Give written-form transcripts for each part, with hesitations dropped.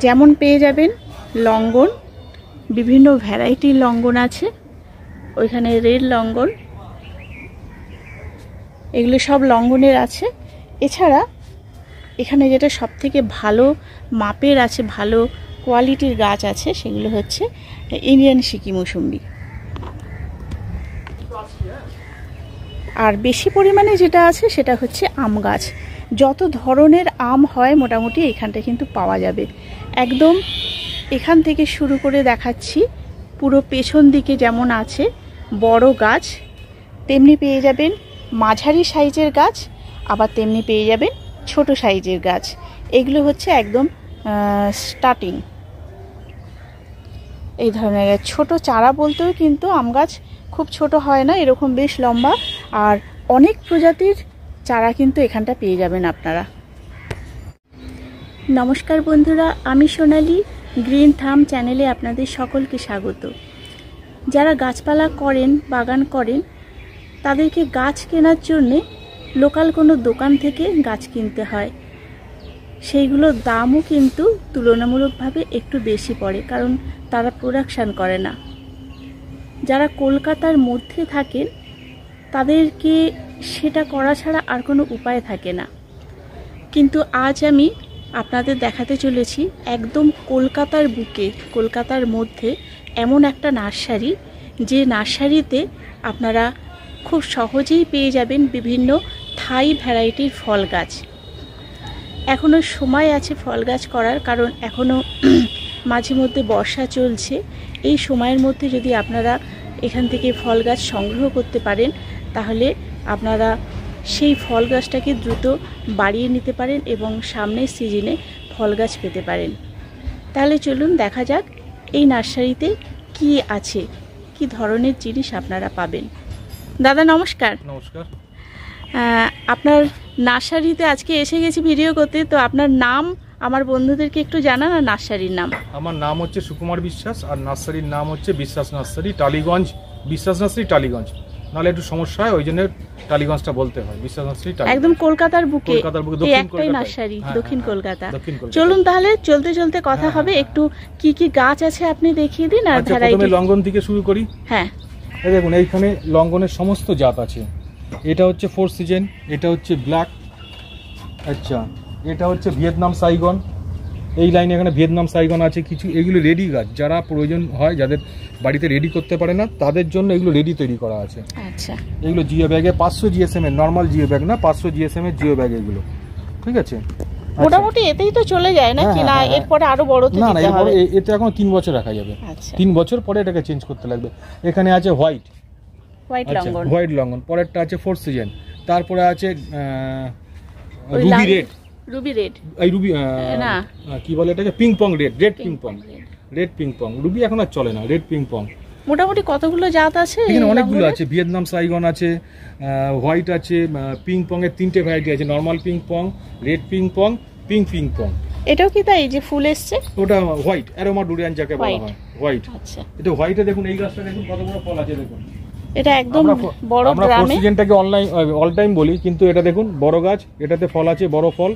যেমন পেয়ে যাবেন লঙ্গন, বিভিন্ন ভ্যারাইটির লঙ্গন আছে, ওইখানে রেড লঙ্গন, এগুলো সব লঙ্গনের আছে। এছাড়া এখানে যেটা সবথেকে ভালো মাপের আছে, ভালো কোয়ালিটির গাছ আছে, সেগুলো হচ্ছে ইন্ডিয়ান সিকি মৌসুম্বি। আর বেশি পরিমাণে যেটা আছে সেটা হচ্ছে আম গাছ। যত ধরনের আম হয় মোটামুটি এখানটা কিন্তু পাওয়া যাবে। একদম এখান থেকে শুরু করে দেখাচ্ছি, পুরো পেছন দিকে যেমন আছে বড় গাছ, তেমনি পেয়ে যাবেন মাঝারি সাইজের গাছ, আবার তেমনি পেয়ে যাবেন ছোট সাইজের গাছ। এগুলো হচ্ছে একদম স্টার্টিং এই ধরনের ছোট চারা বলতেও কিন্তু আম গাছ খুব ছোট হয় না, এরকম বেশ লম্বা। আর অনেক প্রজাতির চারা কিন্তু এখানটা পেয়ে যাবেন আপনারা। নমস্কার বন্ধুরা, আমি সোনালি, গ্রিন থাম চ্যানেলে আপনাদের সকলকে স্বাগত। যারা গাছপালা করেন, বাগান করেন, তাদেরকে গাছ কেনার জন্যে লোকাল কোনো দোকান থেকে গাছ কিনতে হয়। সেইগুলোর দামও কিন্তু তুলনামূলকভাবে একটু বেশি পড়ে, কারণ তারা প্রোডাকশান করে না। যারা কলকাতার মধ্যে থাকেন তাদেরকে সেটা করা ছাড়া আর কোনো উপায় থাকে না। কিন্তু আজ আমি আপনাদের দেখাতে চলেছি একদম কলকাতার বুকে, কলকাতার মধ্যে এমন একটা নার্সারি, যে নার্সারিতে আপনারা খুব সহজেই পেয়ে যাবেন বিভিন্ন থাই ভ্যারাইটির ফল গাছ। এখনও সময় আছে ফল গাছ করার, কারণ এখনও মাঝে মধ্যে বর্ষা চলছে। এই সময়ের মধ্যে যদি আপনারা এখান থেকে ফল গাছ সংগ্রহ করতে পারেন, তাহলে আপনারা সেই ফল গাছটাকে দ্রুত বাড়িয়ে নিতে পারেন এবং সামনের সিজনে ফল গাছ পেতে পারেন। তাহলে চলুন দেখা যাক এই নার্সারিতে কি আছে, কি ধরনের জিনিস আপনারা পাবেন। দাদা নমস্কার। নমস্কার। আপনার নার্সারিতে আজকে এসে গেছি ভিডিও করতে, তো আপনার নাম আমার বন্ধুদেরকে একটু জানান, আর নার্সারির নাম। আমার নাম হচ্ছে সুকুমার বিশ্বাস, আর নার্সারির নাম হচ্ছে বিশ্বাস নার্সারি, টালিগঞ্জ। বিশ্বাস নার্সারি টালিগঞ্জ, নাহলে একটু সমস্যা হয়, ওই জন্য টালিগঞ্জটা বলতে হয়। বিশ্বাস নার্সারি একদম কলকাতার বুকে, এই একটাই নার্সারি, দক্ষিণ কলকাতা। চলুন তাহলে চলতে চলতে কথা হবে। একটু কি কি গাছ আছে আপনি দেখিয়ে দিন। আর প্রথমে লঙ্গন থেকে শুরু করি। হ্যাঁ, এই দেখুন, এইখানে লঙ্গনের সমস্ত জাত আছে। এটা হচ্ছে 4 সিজন, এটা হচ্ছে ব্ল্যাক, আচ্ছা এটা হচ্ছে ভিয়েতনাম সাইগন। এই লাইনে এখানে ভিয়েতনাম সাইগন আছে কিছু। এগুলো রেডি গাছ, যারা প্রয়োজন হয়, যাদের বাড়িতে রেডি করতে পারে না, তাদের জন্য এগুলো রেডি তৈরি করা আছে। আচ্ছা, এগুলো জিও ব্যাগে 500 জিএসএম এর, নর্মাল জিও ব্যাগ না, 500 জিএসএম এর জিও ব্যাগ এগুলো, ঠিক আছে। মোটামুটি এতেই তো চলে যায় না কি? না এরপরে আরো বড় তো দিতে হবে? না, এতে এখন 3 বছর রাখা যাবে। 3 বছর পরে এটাকে চেঞ্জ করতে লাগবে। এখানে আছে হোয়াইট লঙ্গন, হোয়াইট লঙ্গন। পরেরটা আছে 4 সিজন, তারপরে আছে রুবি রেড, এই রুবি না কি বলে এটাকে, ping pong red, red ping pong. Ruby এখন আর চলে না, রেড পিং পং। মোটামুটি কতগুলো জাত আছে এখানে? অনেকগুলো আছে। ভিয়েতনাম সাইগন আছে, হোয়াইট আছে, পিং পং এর 3টে ভ্যারাইটি আছে, normal ping pong, red ping pong, ping pong. এটাও কি তাই যে ফুল এসছে? ওটা হোয়াইট অ্যারোমা ডুরিয়ান যাকে বলা হয়, হোয়াইট। আচ্ছা, এটা হোয়াইটে দেখুন, এই গাছটা দেখুন কত বড় ফল আছে দেখুন। এটা একদম বড় আমরা গ্রামে। 4 সিজনটাকে অল টাইম বলি, কিন্তু এটা দেখুন বড় গাছ, এটাতে ফল আছে, বড় ফল।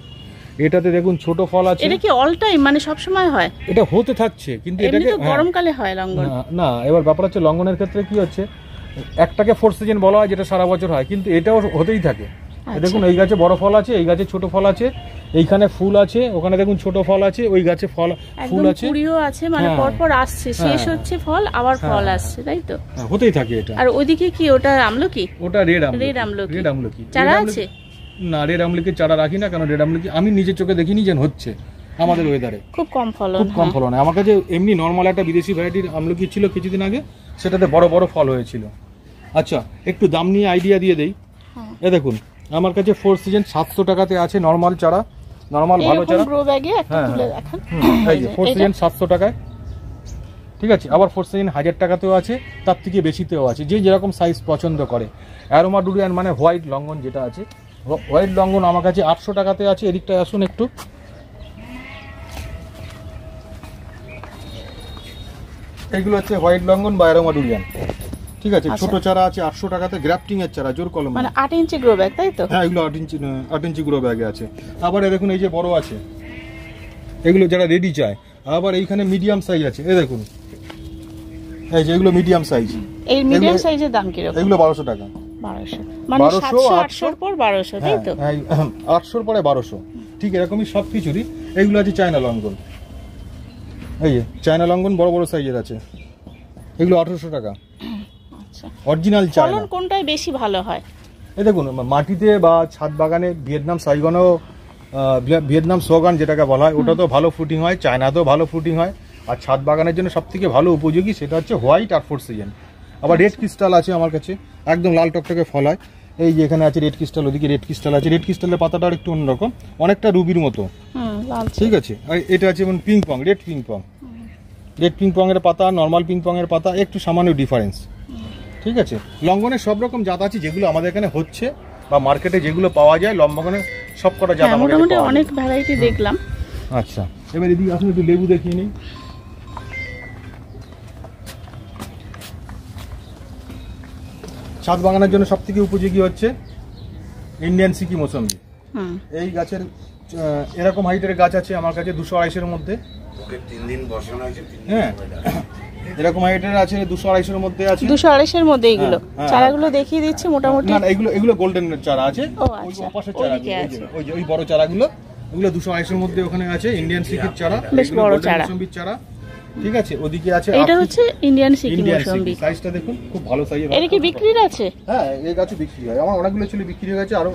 এটাতে দেখুন ছোট ফল আছে। এটা কি অল টাইম, মানে সব সময় হয়? এটা হতে থাকছে, কিন্তু এটাকে গরমকালে হয় লঙ্গন না। এবার ব্যাপার হচ্ছে লঙ্গনের ক্ষেত্রে কি হচ্ছে, একটাকে 4 সিজন বলা হয় যেটা সারা বছর হয়, কিন্তু এটাও হতেই থাকে। দেখুন এই গাছে বড় ফল আছে, এই গাছে ছোট ফল আছে, এইখানে ফুল আছে, ওখানে দেখুন ছোট ফল আছে, ওই গাছে ফুল আছে, কুড়িও আছে, মানে পরপর আসছে, শেষ হচ্ছে ফল, আবার ফল আসছে, তাই তো? হতেই থাকে এটা। আর ওইদিকে কি ওটা আমলকি? ওটা রেড আমলকি। চারা আছে না, রেড আমলকি চারা রাখি না, কারণ রেড আমলকি আমি নিজের চোখে দেখিনি যে হচ্ছে আমাদের ওয়েদারে খুব কম ফলন। আমার কাছে এমনি নর্মাল একটা বিদেশি ভ্যারাইটির আমলকি ছিল কিছুদিন আগে, সেটাতে বড় বড় ফল হয়েছিল। আচ্ছা, একটু দাম নিয়ে আইডিয়া দিয়ে দেই। এ দেখুন, আমার কাছে 4 সিজন 700 টাকাতে আছে নর্মাল চারা, নর্মাল ভালো চারা। গ্রো ব্যাগে একটা তুলে রাখেন। এই যে 4 সিজন 700 টাকায়, ঠিক আছে। আবার 4 সিজন 1000 টাকাতেও আছে, তার থেকে বেশিতেও আছে, যে যেরকম সাইজ পছন্দ করে। অ্যারোমা ডুরিয়ান মানে হোয়াইট লঙ্গন যেটা আছে, হোয়াইট লঙ্গন আমার কাছে 800 টাকাতে আছে। এদিকটায় আসুন একটু। এইগুলো হচ্ছে হোয়াইট লঙ্গন বা অ্যারোমা ডুরিয়ান, ঠিক আছে। ছোট চারা আছে 800 টাকাতে, গ্রাফটিং এর চারা, জোর কলম, মানে 8 ইঞ্চি গ্রো ব্যাগ, তাই তো? হ্যাঁ, এগুলো 8 ইঞ্চি গ্রো ব্যাগে আছে। আবার দেখুন এই যে বড় আছে, এগুলো যারা রেডি চায়, আবার এইখানে মিডিয়াম সাইজ আছে, এই দেখুন, এই যে এগুলো মিডিয়াম সাইজ। এই মিডিয়াম সাইজের দাম কি রকম? এগুলো 1200 টাকা। 1200 মানে 700 800 পর 1200, তাই তো? হ্যাঁ, 800 পরে 1200, ঠিক এরকমই সব কিছুরই। এইগুলো আছে চায়না লঙ্ঘন, এই যে চায়না লঙ্ঘন বড় বড় সাইজের আছে, এগুলো 1800 টাকা। আচ্ছা, অরিজিনাল চায়না। ফলন কোনটাই বেশি ভালো হয়? এই দেখুন, মাটিতে বা ছাদ বাগানে ভিয়েতনাম সাইগনও, ভিয়েতনাম সোগান যেটাকে বলা হয়, ওটা তো ভালো ফ্রুটিং হয়, চায়নাতেও ভালো ফ্রুটিং হয়। আর ছাদ বাগানের জন্য সব থেকে ভালো উপযোগী সেটা হচ্ছে হোয়াইট আর 4 সিজন। আবার রেড ক্রিস্টাল আছে আমার কাছে, একদম লাল টকটকে ফল হয়। এই যে এখানে আছে রেড ক্রিস্টাল, ওদিকে রেড ক্রিস্টাল আছে। রেড ক্রিস্টালের পাতাটা একটু অন্যরকম, অনেকটা রুবির মতো, ঠিক আছে। আর এটা আছে যেমন ping pong, red ping pong. Red ping pong এর পাতা নর্মাল পিং পং এর পাতা একটু সামান্য ডিফারেন্স, ঠিক আছে। লঙ্ঘনের সব রকম জাত আছে, যেগুলো আমাদের এখানে হচ্ছে বা মার্কেটে যেগুলো পাওয়া যায় লঙ্ঘনের সব কটা জাত আমাদের মোটামুটি অনেক ভ্যারাইটি দেখলাম। আচ্ছা, এবার এদিকে আসুন, একটু লেবু দেখিয়ে নিই। ছাদ বাগানের জন্য সব থেকে উপযোগী হচ্ছে ইন্ডিয়ান সিকি মৌসুমি। এই গাছের এরকম হাইটের গাছ আছে আমার কাছে 200-250 মধ্যে। 3 দিন বসানো আছে, হ্যাঁ, এরকম হাইটের আছে 200-250 মধ্যে আছে, 200-250 মধ্যে। এইগুলো চারাগুলো দেখিয়ে দিচ্ছে মোটামুটি। না, এগুলো গোল্ডেন চারা আছে, ওই পাশের চারা, ওই যে ওই বড় চারাগুলো, এগুলো 200-250 মধ্যে ওখানে আছে। ইন্ডিয়ান সিকির চারা, বেশ বড় চারা, মৌসুমির চারা, ঠিক আছে। ওদিকে আছে, এটা হচ্ছে ইন্ডিয়ান সিকি মৌসুমি। সাইজটা দেখুন, খুব ভালো সাইজের। এটা কি বিক্রির আছে? হ্যাঁ, এই গাছও বিক্রি হয়, আমার অনেকগুলো ছিল, বিক্রি হয়ে গেছে। আরো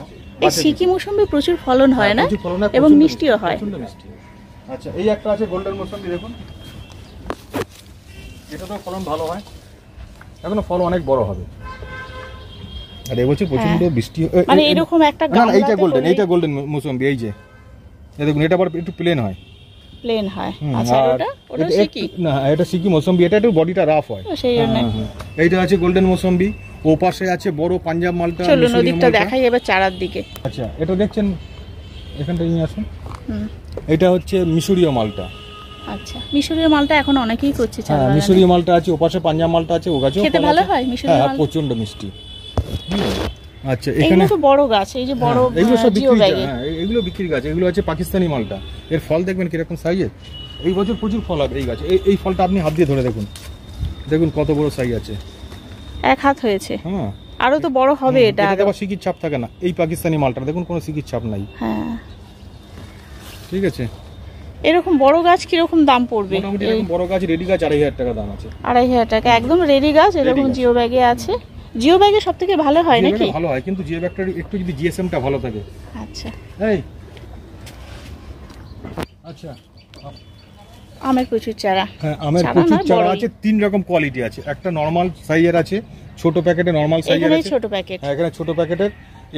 এই সিকি মৌসুমি প্রচুর ফলন হয় না, এবং মিষ্টিও হয়। আচ্ছা, এই একটা আছে গোল্ডেন মৌসুমি, দেখুন, এটা তো ফলন ভালো হয়, এখনো ফল অনেক বড় হবে। আর এবছর প্রচন্ড বৃষ্টি, মানে এরকম একটা গাছ। না, এইটা গোল্ডেন মৌসুমি, এই যে এই দেখুন, এটা আবার একটু প্লেন হয়, প্লেন হয়। আচ্ছা, ওটা সিকি না, এটা সিকি মৌসুমি, এটা একটু বডিটা রাফ হয়, সেই জন্য। এইটা আছে গোল্ডেন মৌসুমি। ও পাশে আছে বড় পাঞ্জাব মালটা। চলুন ওদিকটা দেখাই এবার চারার দিকে। আচ্ছা, এটা দেখছেন, এখানটা নিয়ে আসুন। এটা হচ্ছে মিশরীয় মালটা। আচ্ছা, মিশরীয় মালটা এখন অনেকেই করছে। হ্যাঁ, মিশরীয় মালটা আছে, ও পাশে পাঞ্জাব মালটা আছে, ও গাছেও খেতে ভালো হয় মিশরীয় মালটা, প্রচন্ড মিষ্টি। আচ্ছা, এখানে তো বড় গাছ, এই যে বড়, এগুলো সব বিক্রি, হ্যাঁ, এগুলো বিক্রির গাছ। এগুলো আছে পাকিস্তানি মালটা, এর ফল দেখবেন কিরকম সাইজের। এই বছর প্রচুর ফল হবে এই গাছে। এই ফলটা আপনি হাত দিয়ে ধরে দেখুন, দেখুন কত বড় সাইজ আছে, 1 হাত হয়েছে। হ্যাঁ, আরো তো বড় হবে এটা। এটা আবার সিকির ছাপ থাকে না, এই পাকিস্তানি মালটা দেখুন, কোনো সিকির ছাপ নাই। হ্যাঁ, ঠিক আছে। এরকম বড় গাছ কি রকম দাম পড়বে? মোটামুটি এরকম বড় গাছ, রেডি গাছ 2500 টাকা দাম আছে। 2500 টাকা একদম রেডি গাছ। এরকম জিও ব্যাগে আছে। জিও ব্যাগে সবথেকে ভালো হয় নাকি? ভালো হয়, কিন্তু জিও ব্যাগটা একটু যদি জিএসএমটা ভালো থাকে। আচ্ছা, এই আচ্ছা, আমের প্রচুর চারা। হ্যাঁ, আমের প্রচুর চারা আছে। 3 রকম কোয়ালিটি আছে, একটা নরমাল সাইজের আছে, ছোট প্যাকেটে নরমাল সাইজের আছে। ছোট প্যাকেট, হ্যাঁ, এখানে ছোট প্যাকেটের,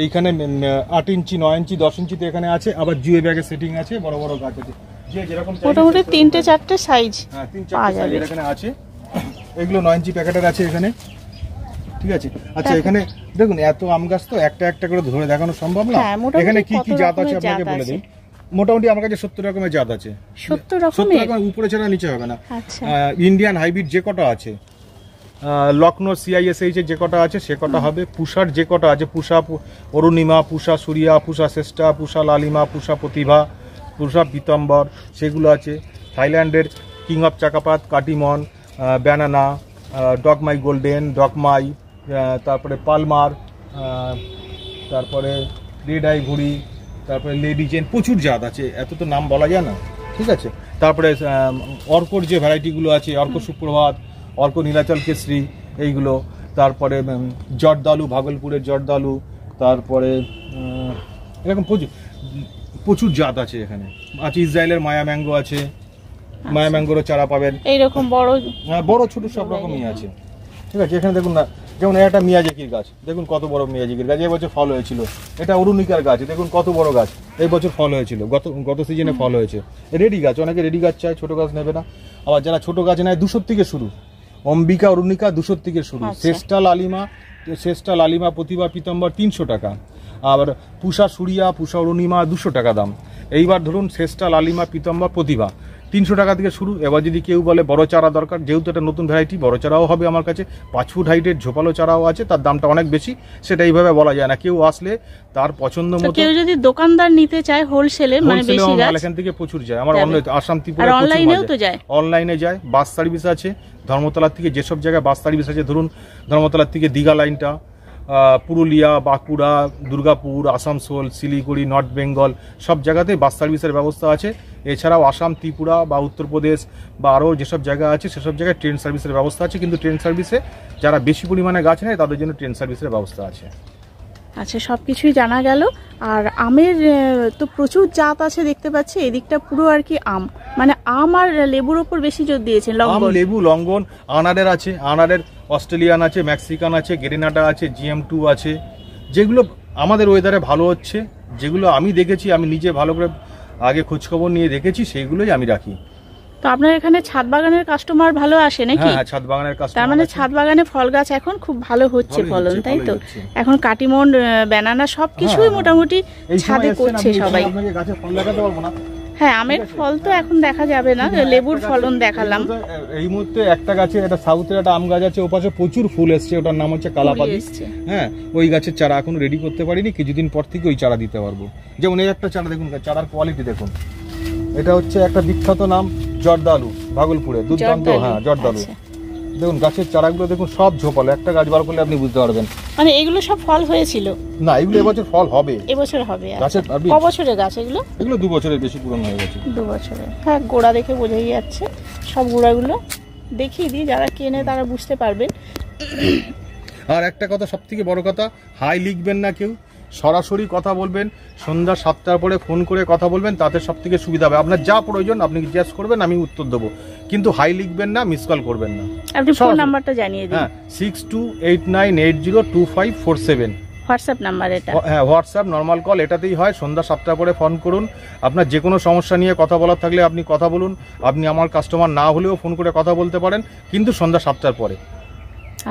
এইখানে 8 ইঞ্চি 9 ইঞ্চি 10 ইঞ্চিতে এখানে আছে। আবার জিও ব্যাগে সেটিং আছে, বড় বড় গাছ আছে, যে যেরকম মোটামুটি 3-4টে সাইজ। হ্যাঁ, 3-4টে সাইজ এখানে আছে। এগুলো 9 ইঞ্চি প্যাকেটের আছে এখানে, ঠিক আছে। আচ্ছা, এখানে দেখুন, এত আম গাছ তো একটা একটা করে ধরে দেখানো সম্ভব না। এখানে কি কি জাত আছে আপনাকে বলে দিই। মোটামুটি আমার কাছে 70 রকমের জাত আছে। 70 রকমের? উপরে ছাড়া নিচে হবে না। আচ্ছা, ইন্ডিয়ান হাইব্রিড যে কটা আছে, লখনৌ CISH এর যে কটা আছে সে কটা হবে। পুষার যে কটা আছে, পুষা অরুণিমা, পুষা সূর্যা, পুষা শ্রেষ্ঠা, পুষা লালিমা, পুষা প্রতিভা, পুষা পীতাম্বর, সেগুলো আছে। থাইল্যান্ডের king of Chakkapat, Katimon, banana, Dok Mai golden, Dok Mai, তারপরে পালমার, তারপরে রেড আই ঘুড়ি, তারপরে লেডি জেন, প্রচুর জাত আছে, এত তো নাম বলা যায় না, ঠিক আছে। তারপরে অর্কর যে ভ্যারাইটিগুলো আছে, অর্ক সুপ্রভাত, অর্ক নীলাচল কেশরী, এইগুলো। তারপরে জর্দালু, ভাগলপুরের জর্দালু, তারপরে এরকম প্রচুর জাত আছে এখানে। আছে ইসরায়েলের মায়া ম্যাঙ্গো আছে, মায়া ম্যাঙ্গোরও চারা পাবেন। এইরকম বড় বড় ছোট সব রকমই আছে, ঠিক আছে। এখানে দেখুন না, যেমন একটা মিয়াজাকির গাছ, দেখুন কত বড় মিয়াজাকির গাছ, এবছর ফল হয়েছিল। এটা অরুণিকার গাছ, দেখুন কত বড় গাছ, এই বছর ফল হয়েছিল, গত সিজনে ফল হয়েছে। রেডি গাছ, অনেকে রেডি গাছ চায়, ছোট গাছ নেবে না। আবার যারা ছোট গাছ নেয় 200 থেকে শুরু, অম্বিকা অরুণিকা 200 থেকে শুরু। শ্রেষ্ঠা লালিমা প্রতিভা পীতাম্বর 300 টাকা। আবার পুষা সূর্যা, পুষা অরুণিমা 200 টাকা দাম। এইবার ধরুন শ্রেষ্ঠা লালিমা পীতাম্বর প্রতিভা 300 টাকা থেকে শুরু। এবার যদি কেউ বলে বড় চারা দরকার, যেহেতু এটা নতুন ভ্যারাইটি, বড় চারাও হবে আমার কাছে। 5 ফুট হাইটের ঝোপালো চারাও আছে, তার দামটা অনেক বেশি, সেটা এইভাবে বলা যায় না। কেউ আসলে তার পছন্দ মতো, কেউ যদি দোকানদার নিতে চায় হোলসেলে, মানে বেশি গাছ এখান থেকে প্রচুর যায়। আমার আসাম ত্রিপুরা অনলাইনেও তো যায়, অনলাইনে যায়। বাস সার্ভিস আছে ধর্মতলার থেকে, যেসব জায়গায় বাস সার্ভিস আছে, ধরুন ধর্মতলার থেকে দীঘা লাইনটা, পুরুলিয়া, বাঁকুড়া, দুর্গাপুর, আসানসোল, শিলিগুড়ি, নর্থ বেঙ্গল, সব জায়গাতেই বাস সার্ভিসের ব্যবস্থা আছে। এছাড়াও আসাম, ত্রিপুরা বা উত্তরপ্রদেশ বা আরও যেসব জায়গা আছে সেসব জায়গায় ট্রেন সার্ভিসের ব্যবস্থা আছে। কিন্তু ট্রেন সার্ভিসে যারা বেশি পরিমাণে গাছ নেয় তাদের জন্য ট্রেন সার্ভিসের ব্যবস্থা আছে। আচ্ছা, সব কিছুই জানা গেল। আর আমের তো প্রচুর জাত আছে দেখতে পাচ্ছি, এদিকটা পুরো আর কি আম, মানে আম আর লেবুর ওপর বেশি জোর দিয়েছেন। আম, লেবু, লঙ্ঘন, আনারের আছে, আনারের অস্ট্রেলিয়ান আছে, মেক্সিকান আছে, গ্রেনাডা আছে, GM2 আছে, যেগুলো আমাদের ওয়েদারে ভালো হচ্ছে, যেগুলো আমি দেখেছি, আমি নিজে ভালো করে আগে খোঁজখবর নিয়ে দেখেছি, সেইগুলোই আমি রাখি। তো আপনার এখানে ছাদ বাগানের কাস্টমার ভালো আসে নাকি? হ্যাঁ, ছাদ বাগানের কাস্টমার। তার মানে ছাদ বাগানে ফল গাছ এখন খুব ভালো হচ্ছে ফলন, তাই তো? এখন কাটিমন, ব্যানানা সবকিছুই মোটামুটি ছাদে করছে সবাই। আপনাকে গাছের ফল দেখাতে পারবো না। হ্যাঁ, আমের ফল তো এখন দেখা যাবে না, লেবুর ফলন দেখালাম। এই মুহূর্তে একটা গাছে, একটা সাউথের একটা আম গাছ আছে, ওপাশে প্রচুর ফুল এসছে, ওটার নাম হচ্ছে কালাপাতি। হ্যাঁ, ওই গাছের চারা এখন রেডি করতে পারিনি, কিছুদিন পর থেকে ওই চারা দিতে পারবো। যেমন এই একটা চারা দেখুন, চারার কোয়ালিটি দেখুন। এটা হচ্ছে একটা বিখ্যাত নাম জর্দালু, ভাগলপুরে দুর্দান্ত। হ্যাঁ, জর্দালু দেখুন, গাছের চারাগুলো দেখুন, সব ঝোপালো। একটা গাছ বার করলে আপনি বুঝতে পারবেন। মানে এগুলো সব ফল হয়েছিল না, এগুলো এবছর ফল হবে, এবছর হবে। গাছের ক বছরের গাছ এগুলো? এগুলো 2 বছরের বেশি পুরনো হয়ে গেছে। 2 বছরের। হ্যাঁ, গোড়া দেখে বোঝাই যাচ্ছে। সব গোড়াগুলো দেখিয়ে দিই, যারা কেনে তারা বুঝতে পারবেন। আর একটা কথা, সব থেকে বড় কথা, হাই লিখবেন না কেউ, সরাসরি কথা বলবেন। সন্ধ্যা 7টার পরে ফোন করে কথা বলবেন, তাতে সব থেকে সুবিধা হবে। আপনার যা প্রয়োজন আপনি জিজ্ঞেস করবেন, আমি উত্তর দেবো, কিন্তু হাই লিখবেন না, মিস কল করবেন না। আপনি ফোন নাম্বারটা জানিয়ে দিন। হ্যাঁ, 6289802547 হোয়াটসঅ্যাপ নাম্বার এটা। হ্যাঁ, হোয়াটসঅ্যাপ, নর্মাল কল এটাতেই হয়। সন্ধ্যা 7টার পরে ফোন করুন। আপনার যে কোনো সমস্যা নিয়ে কথা বলার থাকলে আপনি কথা বলুন। আপনি আমার কাস্টমার না হলেও ফোন করে কথা বলতে পারেন, কিন্তু সন্ধ্যা 7টার পরে।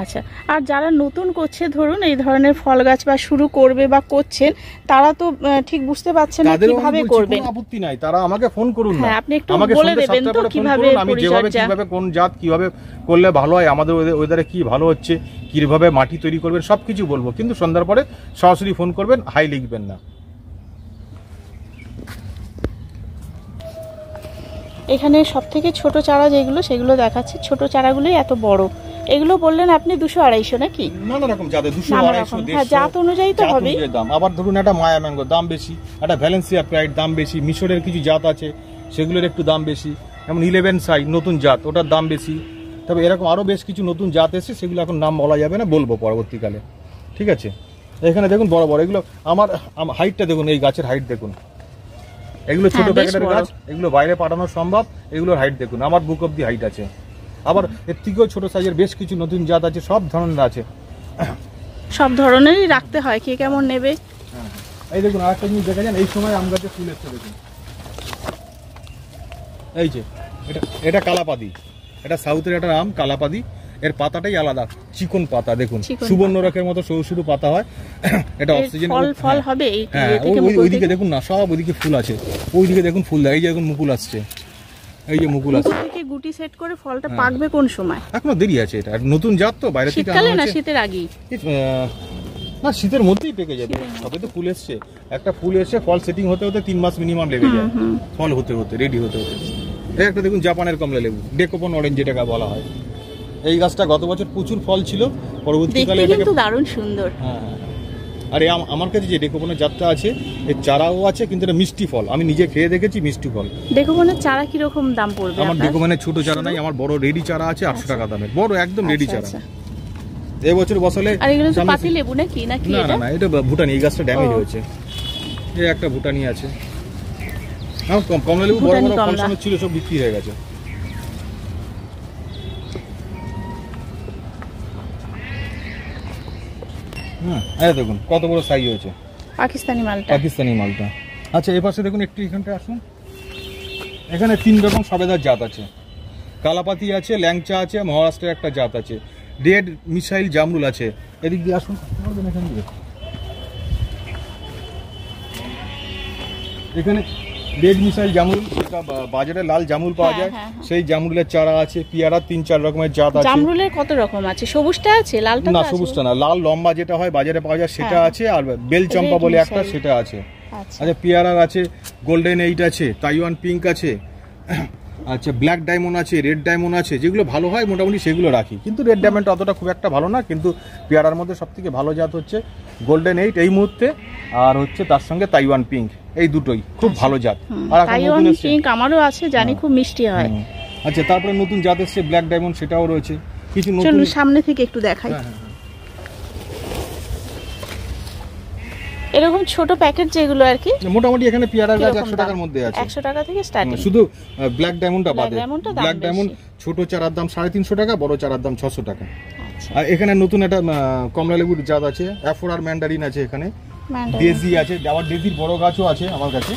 আচ্ছা, আর যারা নতুন করছে, ধরুন এই ধরনের ফল গাছ বা শুরু করবে বা করছেন, তারা তো ঠিক বুঝতে পারছেন না কিভাবে করবেন। কোনো আপত্তি নাই, তারা আমাকে ফোন করুন না। হ্যাঁ, আপনি একটু বলে দেবেন তো কিভাবে পরিচর্যা, কিভাবে কোন জাত কিভাবে করলে ভালো হয়, আমাদের ওয়েদারে কি ভালো হচ্ছে, কিভাবে মাটি তৈরি করবেন, সবকিছু বলবো। কিন্তু সন্ধ্যার পরে সরাসরি ফোন করবেন, হাই লিখবেন না। এখানে সব থেকে ছোট চারা যেগুলো, সেগুলো দেখাচ্ছি। ছোট চারাগুলোই এত বড়। এগুলো বললেন আপনি 200-250 নাকি? নানা রকম জাতের, 200-250, হ্যাঁ, জাত অনুযায়ী তো হবে দাম। আবার ধরুন একটা মায়া ম্যাঙ্গো দাম বেশি, একটা ভ্যালেন্সিয়া প্রাইড দাম বেশি, মিশরের কিছু জাত আছে সেগুলোর একটু দাম বেশি, যেমন 11 সাই নতুন জাত, ওটার দাম বেশি। তবে এরকম আরও বেশ কিছু নতুন জাত এসেছে, সেগুলো এখন নাম বলা যাবে না, বলবো পরবর্তীকালে। ঠিক আছে, এখানে দেখুন বড় বড় এগুলো। আমার হাইটটা দেখুন, এই গাছের হাইট দেখুন। এগুলো ছোট প্যাকেটের গাছ, এগুলো বাইরে পাঠানো সম্ভব। এগুলোর হাইট দেখুন, আমার বুক অব দি হাইট আছে। আবার এর থেকেও ছোট সাইজের বেশ কিছু নতুন জাত আছে, সব ধরনের আছে। সব ধরনেরই রাখতে হয়, কে কেমন নেবে। এই দেখুন, আরেকটা জিনিস দেখা যান, এই সময় আম গাছে ফুল এসছে দেখুন। এই যে এটা কালাপাদি, এটা সাউথের একটা আম, কালাপাদি। এর পাতাটাই আলাদা, চিকন পাতা দেখুন, সুবর্ণ রকের মতো সরু সরু পাতা হয়। এটা অক্সিজেন ফল হবে। হ্যাঁ, ওইদিকে দেখুন না, সব ওইদিকে ফুল আছে, ওইদিকে দেখুন ফুল দেয়। এই যে এখন মুকুল আসছে, এই যে মুকুল আসছে। গুটি সেট করে ফলটা পাকবে কোন সময়? এখনো দেরি আছে, এটা নতুন জাত তো, বাইরে থেকে শীতকালে না শীতের আগেই? না, শীতের মধ্যেই পেকে যাবে। সবে তো ফুল এসছে, একটা ফুল এসে ফল সেটিং হতে হতে 3 মাস মিনিমাম লেগে যায়, ফল হতে হতে, রেডি হতে হতে। এই একটা দেখুন জাপানের কমলা লেবু, ডেকোপন অরেঞ্জ যেটাকে বলা হয়। এই গাছটা গত বছর প্রচুর ফল ছিল, পরবর্তীকালে এটাকে কিন্তু দারুণ সুন্দর। হ্যাঁ, আর আমার কাছে যে ডেকোপনের জাতটা আছে, এর চারাও আছে, কিন্তু এটা মিষ্টি ফল। আমি নিজে খেয়ে দেখেছি, মিষ্টি ফল। ডেকোপনের চারা কি রকম দাম পড়বে? আমার ডেকোপনের ছোট চারা নাই, আমার বড় রেডি চারা আছে 800 টাকা দামের, বড় একদম রেডি চারা। এই বছর বসালে। আর এগুলো তো পাতি লেবু নাকি? না না, এটা ভুটানি। এই গাছটা ড্যামেজ হয়েছে, এই একটা ভুটানি আছে। কমলা লেবু বড় বড় ফল সমেত ছিল, সব বিক্রি হয়ে গেছে। হ্যাঁ, দেখুন কত বড় সাইজ হয়েছে পাকিস্তানি মালটা। আচ্ছা, এই পাশে দেখুন, একটু এখানটা আসুন। এখানে 3 রকম সবেদার জাত আছে, কালাপাতি আছে, ল্যাংচা আছে, মহারাষ্ট্রের একটা জাত আছে, রেড মিসাইল জামরুল আছে। এদিক দিয়ে আসুন, এখানে রেড মিসাইল জামরুল, সেটা বাজারে লাল জামরুল পাওয়া যায়, সেই জামরুলের চারা আছে। পেয়ারা 3-4 রকমের জাত আছে। জামরুলের কত রকম আছে? সবুজটা আছে, লালটা না সবুজটা না, লাল লম্বা যেটা হয় বাজারে পাওয়া যায় সেটা আছে, আর বেল চম্পা বলে একটা সেটা আছে। আচ্ছা পেয়ারার আছে, গোল্ডেন 8 আছে, তাইওয়ান পিঙ্ক আছে, আচ্ছা ব্ল্যাক ডায়মন্ড আছে, রেড ডায়মন্ড আছে, যেগুলো ভালো হয় মোটামুটি সেগুলো রাখি। কিন্তু রেড ডায়মন্ড অতটা খুব একটা ভালো না, কিন্তু পেয়ারার মধ্যে সবথেকে ভালো জাত হচ্ছে গোল্ডেন 8 এই মুহূর্তে, আর হচ্ছে তার সঙ্গে তাইওয়ান পিঙ্ক, এই দুটোই খুব ভালো জাত। আর তাইওয়ান পিঙ্ক আমারও আছে, জানি খুব মিষ্টি হয়। আচ্ছা তারপরে নতুন জাত এসেছে ব্ল্যাক ডায়মন্ড, সেটাও রয়েছে কিছু নতুন। চলুন সামনে থেকে একটু দেখাই। এরকম ছোট প্যাকেট যেগুলো আর কি, মোটামুটি এখানে পেয়ারার গাছ 100 টাকার মধ্যে আছে। 100 টাকা থেকে স্টার্টিং, শুধু ব্ল্যাক ডায়মন্ডটা বাদে। ব্ল্যাক ডায়মন্ড ছোট চারার দাম 350 টাকা, বড় চারার দাম 600 টাকা। আর এখানে নতুন একটা কমলা লেবুর জাত আছে, অ্যাফোরার ম্যান্ডারিন আছে, এখানে ডেজি আছে, আবার ডেজির বড় গাছও আছে আমার কাছে,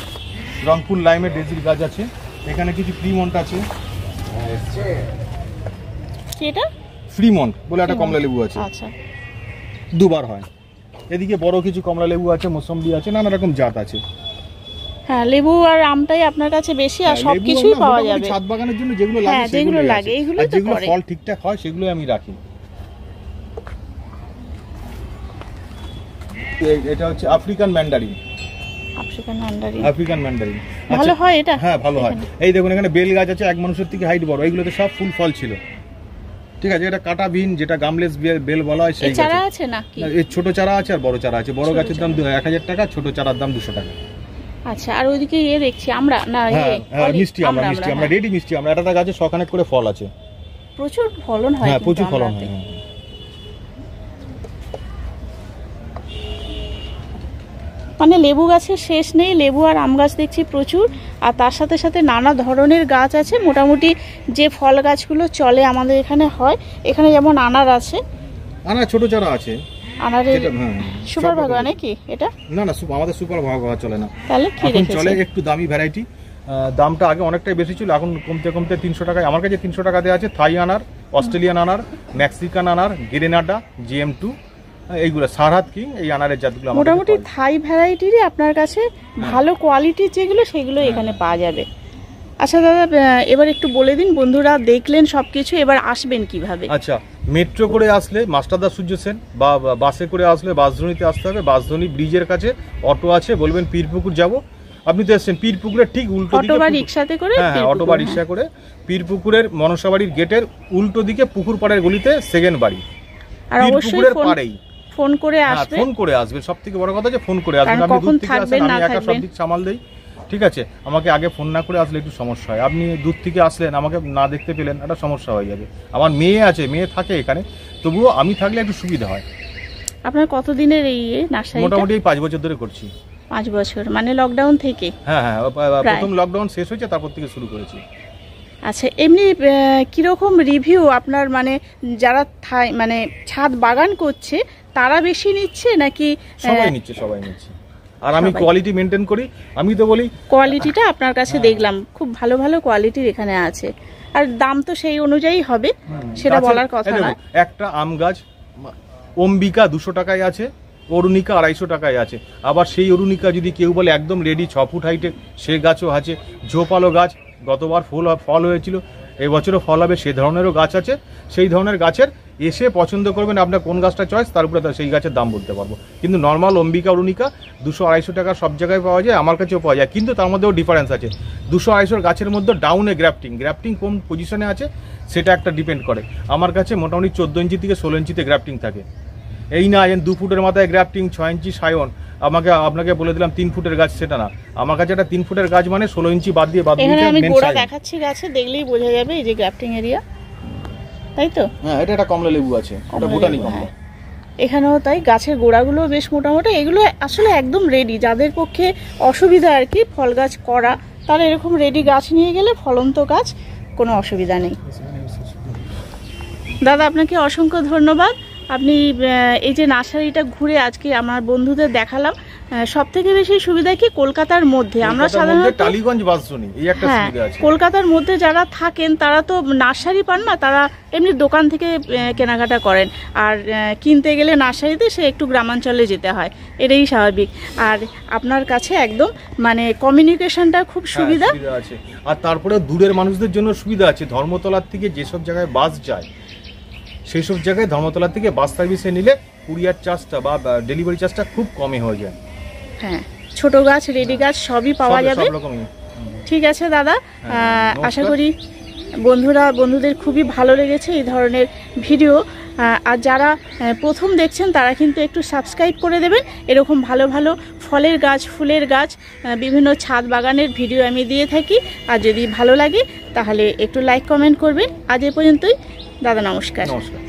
রংপুর লাইমের ডেজির গাছ আছে। এখানে কিছু ফ্রিমন্ট আছে, কি এটা ফ্রিমন্ট বলে একটা কমলা লেবু আছে। আচ্ছা দুবার হয়। এদিকে বড় কিছু কমলা লেবু আছে, মৌসম্বি আছে, নানা রকম জাত আছে। হ্যাঁ লেবু আর আমটাই আপনার কাছে বেশি, আর সবকিছুই পাওয়া যাবে। ছাদ বাগানের জন্য যেগুলো লাগে সেগুলো লাগে, এগুলো তো যেগুলো ফল ঠিকঠাক হয় সেগুলো আমি রাখি। এটা হচ্ছে আফ্রিকান ম্যান্ডারিন। আফ্রিকান ম্যান্ডারিন ভালো হয় এটা? হ্যাঁ ভালো হয়। এই দেখুন এখানে বেল গাছ আছে, এক মানুষের থেকে হাইট বড়, এইগুলোতে সব ফুল ফল ছিল। ঠিক আছে, এটা কাটা বিন, যেটা গামলেস বেল বলা হয়, সেই চারা আছে না কি? এই ছোট চারা আছে আর বড় চারা আছে। বড় গাছের দাম 1000 টাকা, ছোট চারার দাম 200 টাকা। আচ্ছা আর ওইদিকে দেখছি আমরা না, মিষ্টি আমরা রেডি মিষ্টি আমরা, একটা গাছে 100 খানেক করে ফল আছে, প্রচুর ফলন হয়। হ্যাঁ প্রচুর ফলন হয়। মানে লেবু গাছের শেষ নেই, লেবু আর আম গাছ দেখছি প্রচুর, আর তার সাথে সাথে নানা ধরনের গাছ আছে। মোটামুটি যে ফল গাছগুলো চলে আমাদের এখানে হয়, এখানে যেমন আনার আছে, আনার ছোট চারা আছে, আনারের সুপার ভাগা নাকি এটা? না না আমাদের সুপার ভাগা চলে না, তাহলে কি রেখেছে? চলে একটু দামি ভ্যারাইটি। দামটা আগে অনেকটাই বেশি ছিল, এখন কমতে কমতে 300 টাকায় আমার কাছে 300 টাকা দেওয়া আছে। থাই আনার, অস্ট্রেলিয়ান আনার, মেক্সিকান আনার, গ্রেনাডা, GM2, এইগুলো সারহাত কিং, এই আনারের জাতগুলো মোটামুটি থাই ভ্যারাইটিরই আপনার কাছে ভালো কোয়ালিটির যেগুলো সেগুলো এখানে পাওয়া যাবে। আচ্ছা দাদা এবার একটু বলে দিন, বন্ধুরা দেখলেন সবকিছু, এবার আসবেন কিভাবে? আচ্ছা মেট্রো করে আসলে মাস্টারদা সূর্য সেন, বা বাসে করে আসলে বাসধনীতে আসতে হবে। বাসধনী ব্রিজের কাছে অটো আছে, বলবেন পীরপুকুর যাব, আপনি তো এসছেন পীরপুকুরের ঠিক উল্টো দিকে, অটো বা রিকশাতে করে? হ্যাঁ অটো বা রিকশা করে পীরপুকুরের মনসাবাড়ির গেটের উল্টো দিকে পুকুর পাড়ের গলিতে সেকেন্ড বাড়ি। আর অবশ্যই ফোন করে আসবেন, ফোন করে আসবেন, সবথেকে বড় কথা যে ফোন করে আসবেন। আপনি দূর থেকে আসেন, আমি একা সব দিক সামাল দেই, ঠিক আছে? আমাকে আগে ফোন না করে আসলে একটু সমস্যা হয়। আপনি দূর থেকে আসলেন, আমাকে না দেখতে পেলেন, একটা সমস্যা হয়ে যাবে। আমার মেয়ে আছে, মেয়ে থাকে এখানে, তবুও আমি থাকলে একটু সুবিধা হয়। আপনার কতদিনের এই নার্সারি? মোটামুটি 5 বছর ধরে করছি। 5 বছর মানে লকডাউন থেকে? হ্যাঁ হ্যাঁ, প্রথম লকডাউন শেষ হয়েছে, তারপর থেকে শুরু করেছি। আচ্ছা এমনি কিরকম রিভিউ আপনার, মানে যারা মানে ছাদ বাগান করছে তারা বেশি নিচ্ছে নাকি? সবাই নিচ্ছে, সবাই নিচ্ছে। আর আমি কোয়ালিটি মেনটেন করি, আমি তো বলি কোয়ালিটিটা আপনার কাছে দেখলাম খুব ভালো ভালো কোয়ালিটির এখানে আছে, আর দাম তো সেই অনুযায়ী হবে, সেটা বলার কথা না। একটা আম গাছ অম্বিকা 200 টাকায় আছে, অরুণিকা 250 টাকায় আছে। আবার সেই অরুণিকা যদি কেউ বলে একদম রেডি 6 ফুট হাইটে, সে গাছও আছে। ঝোপালো গাছ, গতবার ফল হয়েছিল, এবছরও ফল হবে, সে ধরনেরও গাছ আছে। সেই ধরনের গাছের এসে পছন্দ করবেন আপনার কোন গাছটা চয়েস, তার উপরে সেই গাছের দাম বলতে পারবো। কিন্তু নর্মাল অম্বিকা অরুণিকা 200-250 টাকা সব জায়গায় পাওয়া যায়, আমার কাছেও পাওয়া যায়, কিন্তু তার মধ্যেও ডিফারেন্স আছে। 200-250 গাছের মধ্যে ডাউনে গ্রাফটিং কোন পজিশনে আছে সেটা একটা ডিপেন্ড করে। আমার কাছে মোটামুটি 14 ইঞ্চি থেকে 16 ইঞ্চিতে গ্রাফটিং থাকে। এই না 2 ফুটের মাথায় গ্রাফটিং, 6 ইঞ্চি সায়ন, আপনাকে বলে দিলাম 3 ফুটের গাছ, সেটা না। আমার কাছে একটা 3 ফুটের গাছ মানে 16 ইঞ্চি বাদ দিয়ে এখানে আমি গোড়া দেখাচ্ছি গাছে, দেখলেই বোঝা যাবে এই যে গ্রাফটিং এরিয়া, তাই তো? হ্যাঁ, এটা একটা কমলা লেবু আছে, এটা ভুটানি কমলা। এখানেও তাই, গাছের গোড়াগুলো বেশ মোটামুটি। এগুলো আসলে একদম রেডি, যাদের পক্ষে অসুবিধা আর কি ফল গাছ করা, তারা এরকম রেডি গাছ নিয়ে গেলে ফলন্ত গাছ, কোনো অসুবিধা নেই। দাদা আপনাকে অসংখ্য ধন্যবাদ, আপনি এই যে নার্সারিটা ঘুরে আজকে আমার বন্ধুদের দেখালাম, সব থেকে বেশি সুবিধা কি কলকাতার মধ্যে আমরা সাধারণত টালিগঞ্জ বাসজনি এই একটা সুবিধা আছে। কলকাতার মধ্যে যারা থাকেন তারা তো নার্সারি পান না, তারা এমনি দোকান থেকে কেনাকাটা করেন, আর কিনতে গেলে নার্সারিতে সে একটু গ্রামাঞ্চলে যেতে হয়, এটাই স্বাভাবিক। আর আপনার কাছে একদম মানে কমিউনিকেশনটা খুব সুবিধা আছে। আর তারপরে দূরের মানুষদের জন্য সুবিধা আছে, ধর্মতলার থেকে যেসব জায়গায় বাস যায় সেই সব জায়গায় ধর্মতলা থেকে বাস সার্ভিসে নিলে কুরিয়ার চার্জটা বা ডেলিভারি চার্জটা খুব কমে হয়ে যায়। হ্যাঁ, ছোট গাছ রেডি গাছ সবই পাওয়া যাবে। ঠিক আছে দাদা, আশা করি বন্ধুদের খুবই ভালো লেগেছে এই ধরনের ভিডিও। আর যারা প্রথম দেখছেন তারা কিন্তু একটু সাবস্ক্রাইব করে দেবেন। এরকম ভালো ভালো ফলের গাছ, ফুলের গাছ, বিভিন্ন ছাদ বাগানের ভিডিও আমি দিয়ে থাকি। আর যদি ভালো লাগে তাহলে একটু লাইক কমেন্ট করবেন। আজ এ পর্যন্তই দাদা, নমস্কার। নমস্কার।